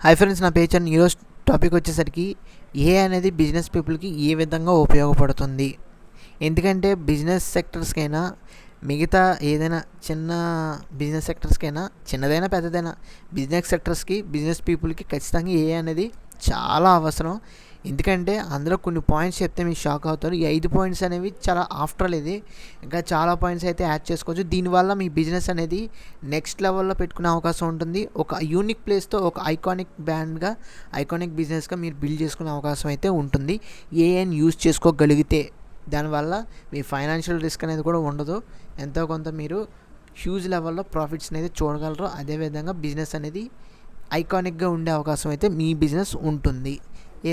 Hi friends, నా పేరు చరణ్. ఈరోజు టాపిక్ వచ్చేసరికి ఏ అనేది బిజినెస్ పీపుల్కి ఏ విధంగా ఉపయోగపడుతుంది. ఎందుకంటే బిజినెస్ సెక్టర్స్కైనా మిగతా ఏదైనా చిన్న బిజినెస్ సెక్టర్స్కైనా చిన్నదైనా పెద్దదైనా బిజినెస్ సెక్టర్స్కి బిజినెస్ పీపుల్కి ఖచ్చితంగా ఏ అనేది చాలా అవసరం. ఎందుకంటే అందులో కొన్ని పాయింట్స్ చెప్తే మీరు షాక్ అవుతారు. ఈ 5 పాయింట్స్ అనేవి చాలా ఆఫ్టర్ ఆల్ ఇది ఇంకా చాలా పాయింట్స్ అయితే యాడ్ చేసుకోవచ్చు. దీనివల్ల మీ బిజినెస్ అనేది నెక్స్ట్ లెవెల్లో పెట్టుకునే అవకాశం ఉంటుంది. ఒక యూనిక్ ప్లేస్తో ఒక ఐకానిక్ బ్రాండ్గా ఐకానిక్ బిజినెస్గా మీరు బిల్డ్ చేసుకునే అవకాశం అయితే ఉంటుంది. ఏఎన్ యూజ్ చేసుకోగలిగితే దానివల్ల మీ ఫైనాన్షియల్ రిస్క్ అనేది కూడా ఉండదు. ఎంతో కొంత మీరు హ్యూజ్ లెవెల్లో ప్రాఫిట్స్ అనేది చూడగలరు. అదేవిధంగా బిజినెస్ అనేది ఐకానిక్గా ఉండే అవకాశం అయితే మీ బిజినెస్ ఉంటుంది.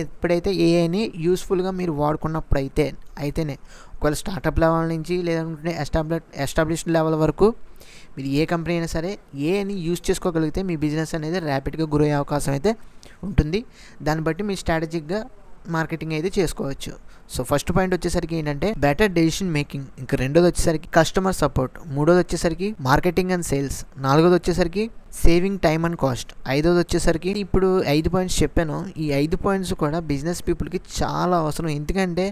ఎప్పుడైతే ఏఐని యూస్ఫుల్గా మీరు వాడుకున్నప్పుడు అయితేనే ఒకవేళ స్టార్టప్ లెవెల్ నుంచి లేదంటే ఎస్టాబ్లిష్డ్ లెవెల్ వరకు మీరు ఏ కంపెనీ అయినా సరే ఏఐని యూజ్ చేసుకోగలిగితే మీ బిజినెస్ అనేది ర్యాపిడ్గా గ్రో అయ్యే అవకాశం అయితే ఉంటుంది. దాన్ని బట్టి మీ స్ట్రాటజిక్గా మార్కెటింగ్ అయితే చేసుకోవచ్చు. సో ఫస్ట్ పాయింట్ వచ్చేసరికి ఏంటంటే బెటర్ డెసిషన్ మేకింగ్, ఇంకా రెండోది వచ్చేసరికి కస్టమర్ సపోర్ట్, మూడోది వచ్చేసరికి మార్కెటింగ్ అండ్ సేల్స్, నాలుగోది వచ్చేసరికి సేవింగ్ టైమ్ అండ్ కాస్ట్, ఐదోది వచ్చేసరికి ఇప్పుడు 5 పాయింట్స్ చెప్పాను. ఈ 5 పాయింట్స్ కూడా బిజినెస్ పీపుల్కి చాలా అవసరం. ఎందుకంటే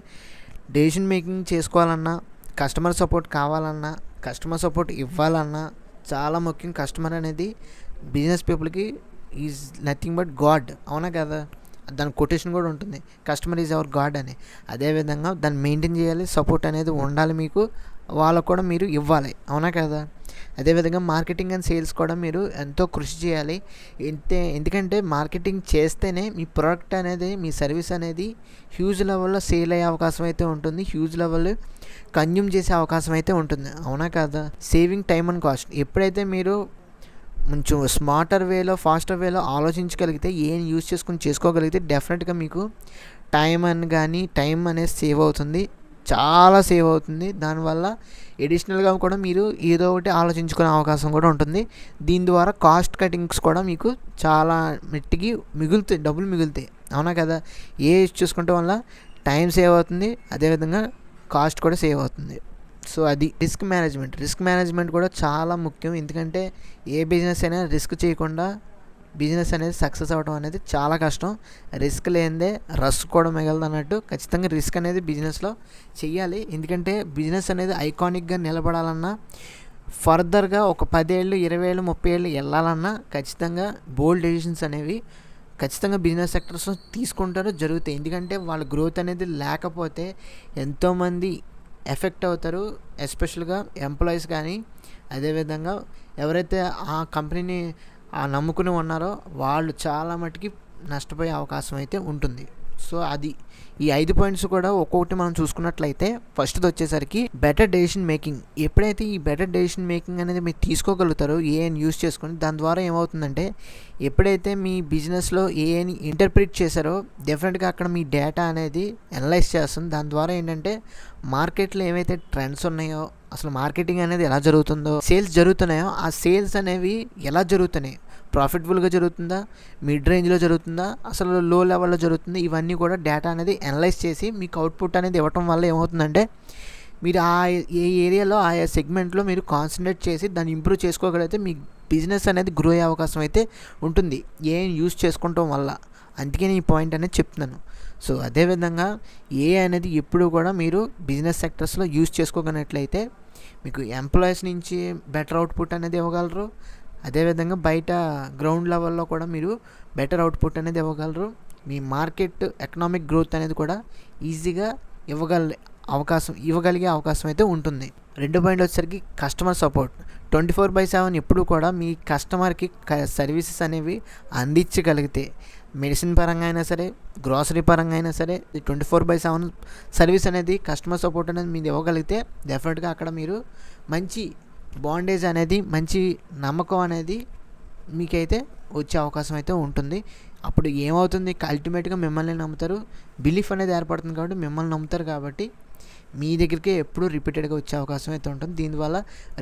డెసిషన్ మేకింగ్ చేసుకోవాలన్నా, కస్టమర్ సపోర్ట్ కావాలన్నా, కస్టమర్ సపోర్ట్ ఇవ్వాలన్నా చాలా ముఖ్యం. కస్టమర్ అనేది బిజినెస్ పీపుల్కి ఈజ్ నథింగ్ బట్ గాడ్, అవునా కదా? దాని కొటేషన్ కూడా ఉంటుంది, కస్టమర్ ఈజ్ అవర్ గాడ్ అని. అదేవిధంగా దాన్ని మెయింటైన్ చేయాలి, సపోర్ట్ అనేది ఉండాలి మీకు, వాళ్ళకు కూడా మీరు ఇవ్వాలి, అవునా కదా? అదేవిధంగా మార్కెటింగ్ అండ్ సేల్స్ కూడా మీరు ఎంతో కృషి చేయాలి. ఎందుకంటే మార్కెటింగ్ చేస్తేనే మీ ప్రోడక్ట్ అనేది, మీ సర్వీస్ అనేది హ్యూజ్ లెవెల్లో సేల్ అయ్యే అవకాశం అయితే ఉంటుంది, హ్యూజ్ లెవెల్ కన్జ్యూమ్ చేసే అవకాశం అయితే ఉంటుంది, అవునా కదా? సేవింగ్ టైమ్ అండ్ కాస్ట్, ఎప్పుడైతే మీరు కొంచెం స్మార్టర్ వేలో ఫాస్టర్ వేలో ఆలోచించగలిగితే ఏం యూజ్ చేసుకోగలిగితే డెఫినెట్గా మీకు టైం అనేది సేవ్ అవుతుంది, చాలా సేవ్ అవుతుంది. దానివల్ల ఎడిషనల్గా కూడా మీరు ఏదో ఒకటి ఆలోచించుకునే అవకాశం కూడా ఉంటుంది. దీని ద్వారా కాస్ట్ కటింగ్స్ కూడా మీకు చాలా మట్టికి డబ్బులు మిగులుతాయి, అవునా కదా? ఏ యూజ్ చేసుకుంటే వల్ల టైం సేవ్ అవుతుంది, అదేవిధంగా కాస్ట్ కూడా సేవ్ అవుతుంది. సో అది రిస్క్ మేనేజ్మెంట్ కూడా చాలా ముఖ్యం. ఎందుకంటే ఏ బిజినెస్ అయినా రిస్క్ చేయకుండా బిజినెస్ అనేది సక్సెస్ అవ్వడం అనేది చాలా కష్టం. రిస్క్ లేనిదే రస్క్ కూడా మిగలదు అన్నట్టు ఖచ్చితంగా రిస్క్ అనేది బిజినెస్లో చెయ్యాలి. ఎందుకంటే బిజినెస్ అనేది ఐకానిక్గా నిలబడాలన్నా, ఫర్దర్గా ఒక 10 ఏళ్ళు 20 ఏళ్ళు 30 ఏళ్ళు వెళ్ళాలన్నా ఖచ్చితంగా బోల్డ్ డెసిషన్స్ అనేవి ఖచ్చితంగా బిజినెస్ సెక్టర్స్ తీసుకుంటారో జరుగుతాయి. ఎందుకంటే వాళ్ళ గ్రోత్ అనేది లేకపోతే ఎంతోమంది ఎఫెక్ట్ అవుతారు, ఎస్పెషల్గా ఎంప్లాయీస్ కానీ, అదేవిధంగా ఎవరైతే ఆ కంపెనీని నమ్ముకుని ఉన్నారో వాళ్ళు చాలా మటుకి నష్టపోయే అవకాశం అయితే ఉంటుంది. సో అది ఈ 5 పాయింట్స్ కూడా ఒక్కొక్కటి మనం చూసుకున్నట్లయితే ఫస్ట్ది వచ్చేసరికి బెటర్ డెసిషన్ మేకింగ్. ఎప్పుడైతే ఈ బెటర్ డెసిషన్ మేకింగ్ అనేది మీరు తీసుకోగలుగుతారో ఏఐని యూజ్ చేసుకొని, దాని ద్వారా ఏమవుతుందంటే ఎప్పుడైతే మీ బిజినెస్లో ఏఐని ఇంటర్ప్రిట్ చేశారో డెఫినెట్గా అక్కడ మీ డేటా అనేది అనలైజ్ చేస్తుంది. దాని ద్వారా ఏంటంటే మార్కెట్లో ఏవైతే ట్రెండ్స్ ఉన్నాయో, అసలు మార్కెటింగ్ అనేది ఎలా జరుగుతుందో, సేల్స్ జరుగుతున్నాయో ఆ సేల్స్ అనేవి ఎలా జరుగుతున్నాయి, ప్రాఫిటబుల్గా జరుగుతుందా, మిడ్ రేంజ్లో జరుగుతుందా, అసలు లో లెవెల్లో జరుగుతుంది, ఇవన్నీ కూడా డేటా అనేది అనలైజ్ చేసి మీకు అవుట్పుట్ అనేది ఇవ్వటం వల్ల ఏమవుతుందంటే మీరు ఏ ఏరియాలో ఆయా సెగ్మెంట్లో మీరు కాన్సన్ట్రేట్ చేసి దాన్ని ఇంప్రూవ్ చేసుకోగలిగితే మీ బిజినెస్ అనేది గ్రో అయ్యే అవకాశం అయితే ఉంటుంది ఏం యూజ్ చేసుకుంటాం వల్ల. అందుకే నేను ఈ పాయింట్ అనేది చెప్తున్నాను. సో అదేవిధంగా అనేది ఎప్పుడు కూడా మీరు బిజినెస్ సెక్టర్స్లో యూజ్ చేసుకోగలిగినట్లయితే మీకు ఎంప్లాయీస్ నుంచి బెటర్ అవుట్పుట్ అనేది ఇవ్వగలరు. అదేవిధంగా బయట గ్రౌండ్ లెవెల్లో కూడా మీరు బెటర్ అవుట్పుట్ అనేది ఇవ్వగలరు. మీ మార్కెట్ ఎకనామిక్ గ్రోత్ అనేది కూడా ఈజీగా ఇవ్వగలిగే అవకాశం అయితే ఉంటుంది. రెండో పాయింట్ వచ్చేసరికి కస్టమర్ సపోర్ట్. 24/7 ఎప్పుడు కూడా మీ కస్టమర్కి సర్వీసెస్ అనేవి అందించగలిగితే, మెడిసిన్ పరంగా అయినా సరే, గ్రాసరీ పరంగా అయినా సరే, 24/7 సర్వీస్ అనేది కస్టమర్ సపోర్ట్ అనేది మీరు ఇవ్వగలిగితే డెఫినెట్గా అక్కడ మీరు మంచి బాండేజ్ అనేది, మంచి నమ్మకం అనేది మీకైతే వచ్చే అవకాశం అయితే ఉంటుంది. అప్పుడు ఏమవుతుంది, అల్టిమేట్గా మిమ్మల్ని నమ్ముతారు, బిలీఫ్ అనేది ఏర్పడుతుంది కాబట్టి మిమ్మల్ని నమ్ముతారు, కాబట్టి మీ దగ్గరికి ఎప్పుడు రిపీటెడ్గా వచ్చే అవకాశం అయితే ఉంటుంది. దీనివల్ల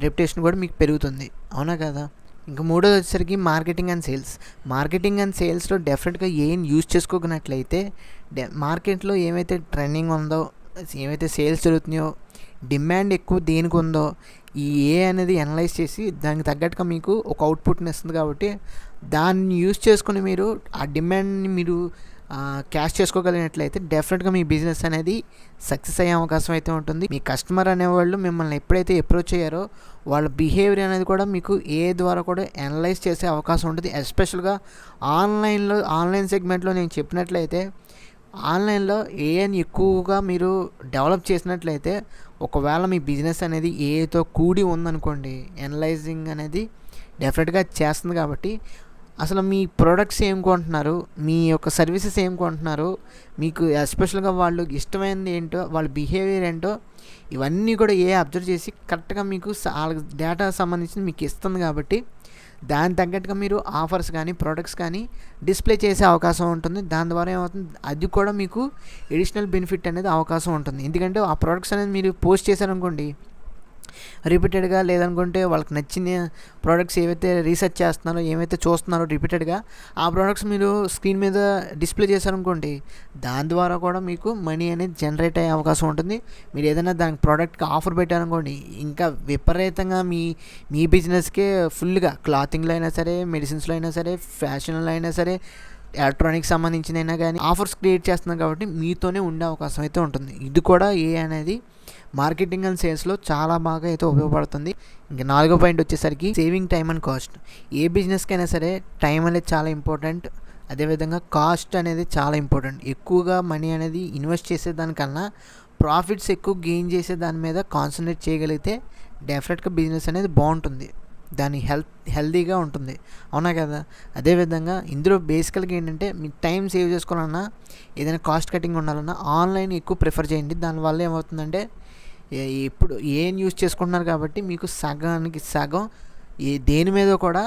రెప్యుటేషన్ కూడా మీకు పెరుగుతుంది, అవునా కదా? ఇంకా మూడోది వచ్చేసరికి మార్కెటింగ్ అండ్ సేల్స్లో డెఫినెట్గా ఏం యూజ్ చేసుకోగలిగినట్లయితే మార్కెట్లో ఏమైతే ట్రెండింగ్ ఉందో, ఏమైతే సేల్స్ జరుగుతున్నాయో, డిమాండ్ ఎక్కువ దేనికి ఉందో ఈ అనేది అనలైజ్ చేసి దానికి తగ్గట్టుగా మీకు ఒక అవుట్పుట్ని ఇస్తుంది. కాబట్టి దాన్ని యూజ్ చేసుకుని మీరు ఆ డిమాండ్ని మీరు క్యాష్ చేసుకోగలిగినట్లయితే డెఫినెట్గా మీ బిజినెస్ అనేది సక్సెస్ అయ్యే అవకాశం అయితే ఉంటుంది. మీ కస్టమర్ అనేవాళ్ళు మిమ్మల్ని ఎప్పుడైతే అప్రోచ్ అయ్యారో వాళ్ళ బిహేవియర్ అనేది కూడా మీకు ద్వారా కూడా అనలైజ్ చేసే అవకాశం ఉంటుంది. ఎస్పెషల్గా ఆన్లైన్ సెగ్మెంట్లో నేను చెప్పినట్లయితే ఆన్లైన్లో ఏఐని ఎక్కువగా మీరు డెవలప్ చేసినట్లయితే ఒకవేళ మీ బిజినెస్ అనేది ఏఐతో కూడి ఉందనుకోండి, అనలైజింగ్ అనేది డెఫినెట్గా చేస్తుంది. కాబట్టి అసలు మీ ప్రొడక్ట్స్ ఏం కొంటున్నారు, మీ యొక్క సర్వీసెస్ ఏం కొంటున్నారు, మీకు ఎస్పెషల్గా వాళ్ళు ఇష్టమైనది ఏంటో, వాళ్ళ బిహేవియర్ ఏంటో, ఇవన్నీ కూడా అబ్జర్వ్ చేసి కరెక్ట్గా మీకు డేటా సంబంధించి మీకు ఇస్తుంది. కాబట్టి దాని తగ్గట్టుగా మీరు ఆఫర్స్ కానీ ప్రొడక్ట్స్ కానీ డిస్ప్లే చేసే అవకాశం ఉంటుంది. దాని ద్వారా ఏమవుతుంది, అది కూడా మీకు ఎడిషనల్ బెనిఫిట్ అనేది అవకాశం ఉంటుంది. ఎందుకంటే ఆ ప్రొడక్ట్స్ అనేది మీరు పోస్ట్ చేశారనుకోండి రిపీటెడ్గా, లేదనుకుంటే వాళ్ళకి నచ్చిన ప్రోడక్ట్స్ ఏవైతే రీసెర్చ్ చేస్తున్నారో, ఏవైతే చూస్తున్నారో రిపీటెడ్గా ఆ ప్రోడక్ట్స్ మీరు స్క్రీన్ మీద డిస్ప్లే చేశారనుకోండి, దాని ద్వారా కూడా మీకు మనీ అనేది జనరేట్ అయ్యే అవకాశం ఉంటుంది. మీరు ఏదైనా దానికి ప్రోడక్ట్కి ఆఫర్ పెట్టారనుకోండి, ఇంకా విపరీతంగా మీ బిజినెస్కే ఫుల్గా క్లాతింగ్లో అయినా సరే, మెడిసిన్స్లో అయినా సరే, ఫ్యాషన్లో అయినా సరే, ఎలక్ట్రానిక్స్ సంబంధించినైనా కానీ ఆఫర్స్ క్రియేట్ చేస్తున్నారు. కాబట్టి మీతోనే ఉండే అవకాశం అయితే ఉంటుంది. ఇది కూడా అనేది మార్కెటింగ్ అండ్ సేల్స్లో చాలా బాగా అయితే ఉపయోగపడుతుంది. ఇంకా 4వ పాయింట్ వచ్చేసరికి సేవింగ్ టైం అండ్ కాస్ట్. ఏ బిజినెస్కి అయినా సరే టైం అనేది చాలా ఇంపార్టెంట్, అదేవిధంగా కాస్ట్ అనేది చాలా ఇంపార్టెంట్. ఎక్కువగా మనీ అనేది ఇన్వెస్ట్ చేసేదానికన్నా ప్రాఫిట్స్ ఎక్కువ గెయిన్ చేసే దాని మీద కాన్సన్ట్రేట్ చేయగలిగితే డెఫినెట్గా బిజినెస్ అనేది బాగుంటుంది, దాని హెల్తీగా ఉంటుంది. అవునా కదా? అదేవిధంగా ఇందులో బేసికల్గా ఏంటంటే మీ టైం సేవ్ చేసుకోవాలన్నా, ఏదైనా కాస్ట్ కటింగ్ ఉండాలన్నా ఆన్లైన్ ఎక్కువ ప్రిఫర్ చేయండి. దానివల్ల ఏమవుతుందంటే ఇప్పుడు ఏం యూజ్ చేసుకుంటున్నారు కాబట్టి మీకు సగానికి సగం దేని మీద కూడా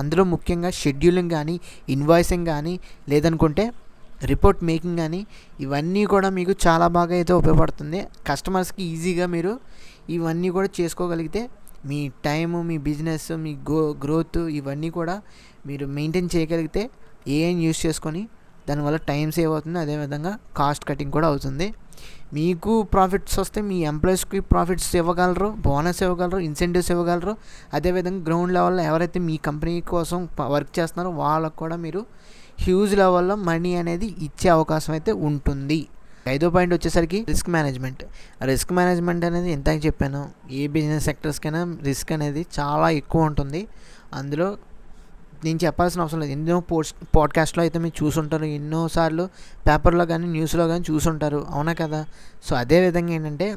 అందులో ముఖ్యంగా షెడ్యూలింగ్ కానీ, ఇన్వాయిసింగ్ కానీ, లేదనుకుంటే రిపోర్ట్ మేకింగ్ కానీ, ఇవన్నీ కూడా మీకు చాలా బాగా అయితే ఉపయోగపడుతుంది. కస్టమర్స్కి ఈజీగా మీరు ఇవన్నీ కూడా చేసుకోగలిగితే మీ టైము, మీ బిజినెస్, మీ గ్రోత్ ఇవన్నీ కూడా మీరు మెయింటైన్ చేయగలిగితే ఏఐని యూజ్ చేసుకొని దానివల్ల టైం సేవ్ అవుతుంది. అదేవిధంగా కాస్ట్ కటింగ్ కూడా అవుతుంది. మీకు ప్రాఫిట్స్ వస్తే మీ ఎంప్లాయీస్కి ప్రాఫిట్స్ ఇవ్వగలరు, బోనస్ ఇవ్వగలరు, ఇన్సెంటివ్స్ ఇవ్వగలరు. అదేవిధంగా గ్రౌండ్ లెవెల్లో ఎవరైతే మీ కంపెనీ కోసం వర్క్ చేస్తున్నారో వాళ్ళకు కూడా మీరు హ్యూజ్ లెవెల్లో మనీ అనేది ఇచ్చే అవకాశం అయితే ఉంటుంది. 5వ పాయింట్ వచ్చేసరికి రిస్క్ మేనేజ్మెంట్ అనేది ఇంతకు చెప్పాను. ఏ బిజినెస్ సెక్టర్స్కైనా రిస్క్ అనేది చాలా ఎక్కువ ఉంటుంది. అందులో నేను చెప్పాల్సిన అవసరం లేదు. ఎన్నో పాడ్కాస్ట్లో అయితే మీరు చూసుంటారు, ఎన్నోసార్లు పేపర్లో కానీ న్యూస్లో కానీ చూసుంటారు. అవునా కదా? సో అదేవిధంగా ఏంటంటే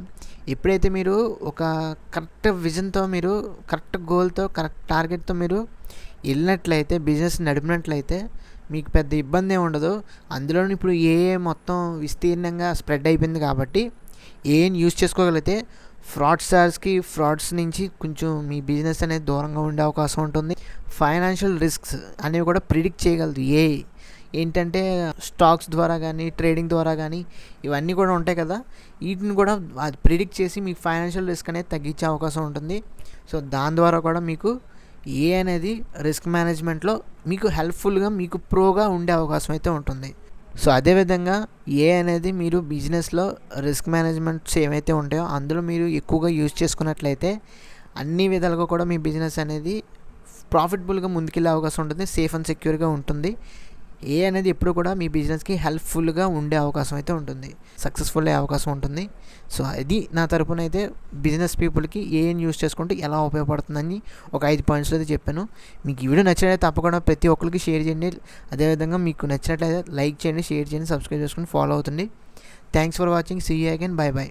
ఎప్పుడైతే మీరు ఒక కరెక్ట్ విజన్తో, మీరు కరెక్ట్ గోల్తో, కరెక్ట్ టార్గెట్తో మీరు వెళ్ళినట్లయితే, బిజినెస్ నడిపినట్లయితే మీకు పెద్ద ఇబ్బంది ఏమి ఉండదు. అందులో ఇప్పుడు మొత్తం విస్తీర్ణంగా స్ప్రెడ్ అయిపోయింది కాబట్టి ఏఐని యూజ్ చేసుకోగలిగితే ఫ్రాడ్స్ నుంచి కొంచెం మీ బిజినెస్ అనేది దూరంగా ఉండే అవకాశం ఉంటుంది. ఫైనాన్షియల్ రిస్క్స్ అనేవి కూడా ప్రిడిక్ట్ చేయగలదు ఏఐ. ఏంటంటే స్టాక్స్ ద్వారా కానీ, ట్రేడింగ్ ద్వారా కానీ ఇవన్నీ కూడా ఉంటాయి కదా, వీటిని కూడా అది ప్రిడిక్ట్ చేసి మీకు ఫైనాన్షియల్ రిస్క్ అనేది తగ్గించే అవకాశం ఉంటుంది. సో దాని ద్వారా కూడా మీకు ఏ అనేది రిస్క్ మేనేజ్మెంట్లో మీకు హెల్ప్ఫుల్గా, మీకు ప్రోగా ఉండే అవకాశం అయితే ఉంటుంది. సో అదేవిధంగా ఏ అనేది మీరు బిజినెస్లో రిస్క్ మేనేజ్మెంట్స్ ఏవైతే ఉంటాయో అందులో మీరు ఎక్కువగా యూజ్ చేసుకున్నట్లయితే అన్ని విధాలుగా కూడా మీ బిజినెస్ అనేది ప్రాఫిటబుల్గా ముందుకెళ్ళే అవకాశం ఉంటుంది, సేఫ్ అండ్ సెక్యూర్గా ఉంటుంది. ఏ అనేది ఎప్పుడు కూడా మీ బిజినెస్కి హెల్ప్ఫుల్గా ఉండే అవకాశం అయితే ఉంటుంది, సక్సెస్ఫుల్ అయ్యే అవకాశం ఉంటుంది. సో అది నా తరపున అయితే బిజినెస్ పీపుల్కి ఏఐని యూజ్ చేసుకుంటే ఎలా ఉపయోగపడుతుందని ఒక 5 పాయింట్స్లో అయితే చెప్పాను. మీకు ఈ వీడియో నచ్చినట్లయితే తప్పకుండా ప్రతి ఒక్కరికి షేర్ చేయండి. అదేవిధంగా మీకు నచ్చినట్లయితే లైక్ చేయండి, షేర్ చేయండి, సబ్స్క్రైబ్ చేసుకుని ఫాలో అవుతుంది. Thanks for watching. See you again. Bye by.